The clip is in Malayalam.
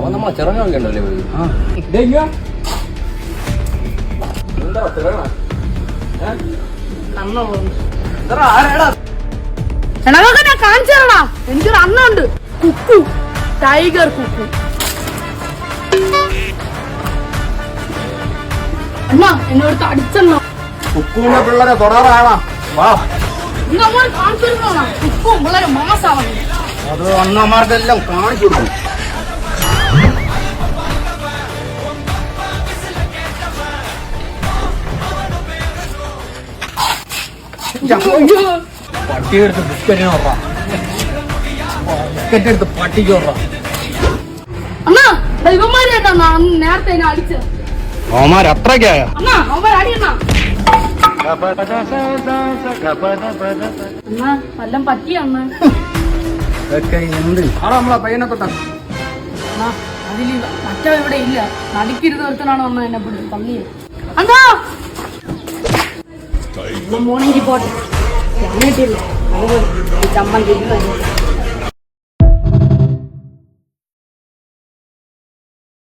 അവൻ നമ്മളെ ചിറങ്ങാക്കണ്ടല്ലേ പോയി. എന്താ ചിറങ്ങ ഞാൻ കാണിച്ചേരണ. എനിക്കൊരു അണ്ണുണ്ട്, കുക്കു, ടൈഗർ കുക്കു. അണ്ണാ എന്നോട് അടിച്ചെണ്ണ. കുക്കുവിന്റെ പിള്ളേരെ തൊടാറാണോ? വാ, കാണിച്ചിരുന്നോണ. കുക്കും വളരെ മാസാണ്. അത് അണ്ണന്മാർക്കെല്ലാം കാണിച്ചു കൊടുക്കും. പട്ടിയെടുത്ത് ബിസ്ക്കറ്റിന് ഓർറ, ബിസ്ക്കറ്റ് എടുത്ത് പട്ടിക്ക് ഓർറ. അണ്ണാ ദൈവന്മാരെയാ നേരത്തെ എന്നെ അടിച്ചത്. അവന്മാർ അത്രയ്ക്കായ അണ്ണാ അവന്മാർ അടിയണ്ണ. അണ്ണാ വല്ലം പറ്റിയ അണ്ണ. ഇതൊക്കെ എന്ത് ആണോ നമ്മളെ പയ്യനെ തൊട്ട? അണ്ണാ അതില് മറ്റോ ഇവിടെ ഇല്ല. നടുക്കിരുന്ന് ഒരുത്തനാണ് അണ്ണ എന്നെ പിടിച്ച് തള്ളിയത്. അണ്ണാ മോർണിംഗ് റിപ്പോർട്ട് ചമ്മന്തി